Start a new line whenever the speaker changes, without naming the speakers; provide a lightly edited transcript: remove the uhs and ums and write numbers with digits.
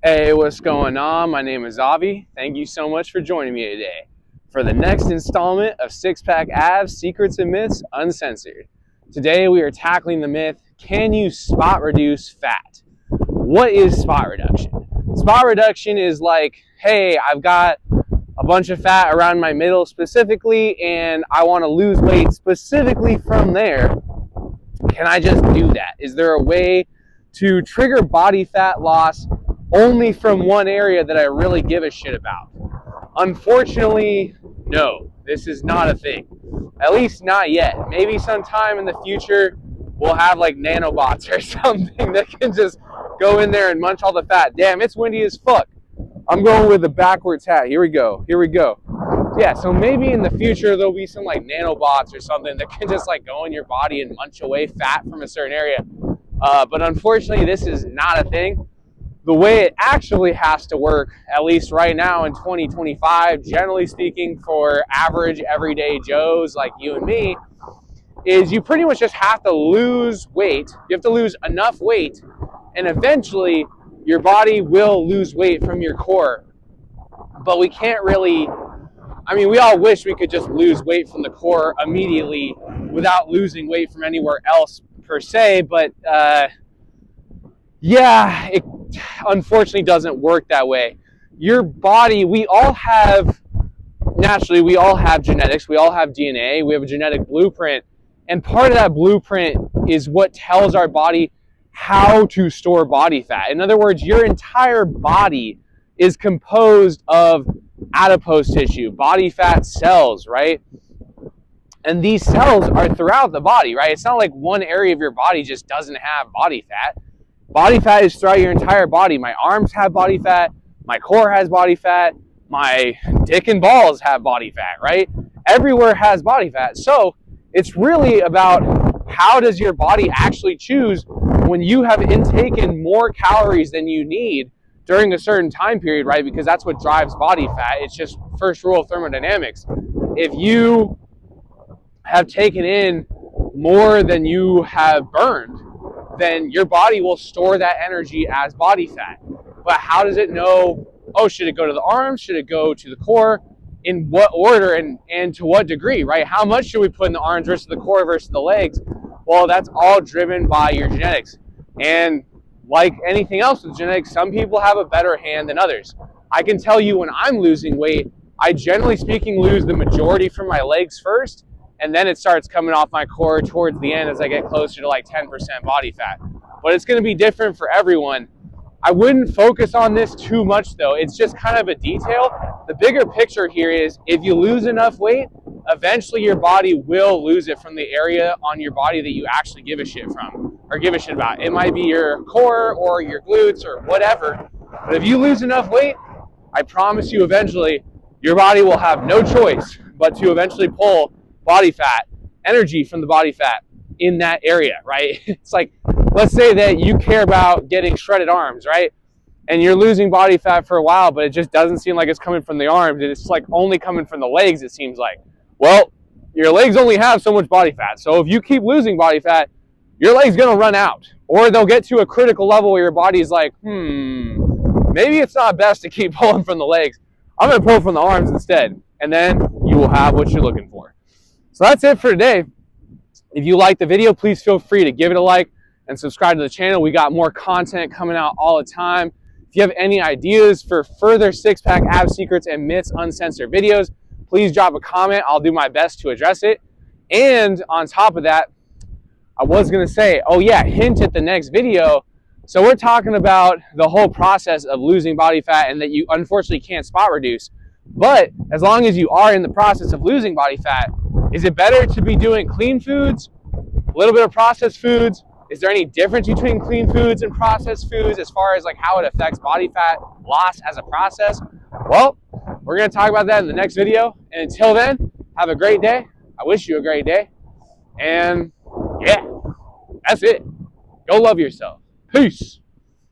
Hey, what's going on? My name is Avi. Thank you so much for joining me today for the next installment of Six Pack Abs Secrets and Myths Uncensored. Today we are tackling the myth, can you spot reduce fat? What is spot reduction? Spot reduction is like, hey, I've got a bunch of fat around my middle specifically and I want to lose weight specifically from there. Can I just do that? Is there a way to trigger body fat loss only from one area that I really give a shit about? Unfortunately, no, this is not a thing. At least not yet. Maybe sometime in the future we'll have like nanobots or something that can just go in there and munch all the fat. Damn, it's windy as fuck. I'm going with the backwards hat. Here we go. Yeah, so maybe in the future there'll be some like nanobots or something that can just like go in your body and munch away fat from a certain area. But unfortunately, this is not a thing. The way it actually has to work, at least right now in 2025, generally speaking, for average everyday Joes like you and me, is you pretty much just have to lose weight. You have to lose enough weight, and eventually your body will lose weight from your core. But we can't really, we all wish we could just lose weight from the core immediately without losing weight from anywhere else per se, but it unfortunately doesn't work that way. Your body, we all have genetics, we all have DNA, we have a genetic blueprint, and part of that blueprint is what tells our body how to store body fat. In other words, your entire body is composed of adipose tissue, body fat cells, right? And these cells are throughout the body, right? It's not like one area of your body just doesn't have body fat. Body fat is throughout your entire body. My arms have body fat, my core has body fat, my dick and balls have body fat, right? Everywhere has body fat. So it's really about how does your body actually choose when you have intaken more calories than you need during a certain time period, right? Because that's what drives body fat. It's just first rule of thermodynamics. If you have taken in more than you have burned, then your body will store that energy as body fat. But how does it know, should it go to the arms? Should it go to the core? In what order and to what degree, right? How much should we put in the arms versus the core versus the legs? Well, that's all driven by your genetics. And like anything else with genetics, some people have a better hand than others. I can tell you when I'm losing weight, I generally speaking lose the majority from my legs first, and then it starts coming off my core towards the end as I get closer to like 10% body fat. But it's going to be different for everyone. I wouldn't focus on this too much though. It's just kind of a detail. The bigger picture here is if you lose enough weight, eventually your body will lose it from the area on your body that you actually give a shit from or give a shit about. It might be your core or your glutes or whatever. But if you lose enough weight, I promise you eventually your body will have no choice but to eventually pull body fat, energy from the body fat in that area, right? It's like, let's say that you care about getting shredded arms, right? And you're losing body fat for a while, but it just doesn't seem like it's coming from the arms. It's like only coming from the legs, it seems like. Well, your legs only have so much body fat. So if you keep losing body fat, your leg's gonna run out. Or they'll get to a critical level where your body's like, maybe it's not best to keep pulling from the legs. I'm gonna pull from the arms instead. And then you will have what you're looking for. So that's it for today. If you liked the video, please feel free to give it a like and subscribe to the channel. We got more content coming out all the time. If you have any ideas for further six-pack ab secrets and myths uncensored videos, please drop a comment. I'll do my best to address it. And on top of that, I was going to say, hint at the next video. So we're talking about the whole process of losing body fat and that you unfortunately can't spot reduce. But as long as you are in the process of losing body fat, is it better to be doing clean foods, a little bit of processed foods? Is there any difference between clean foods and processed foods as far as like how it affects body fat loss as a process? Well, we're going to talk about that in the next video. And until then, have a great day. I wish you a great day. And yeah, that's it. Go love yourself. Peace.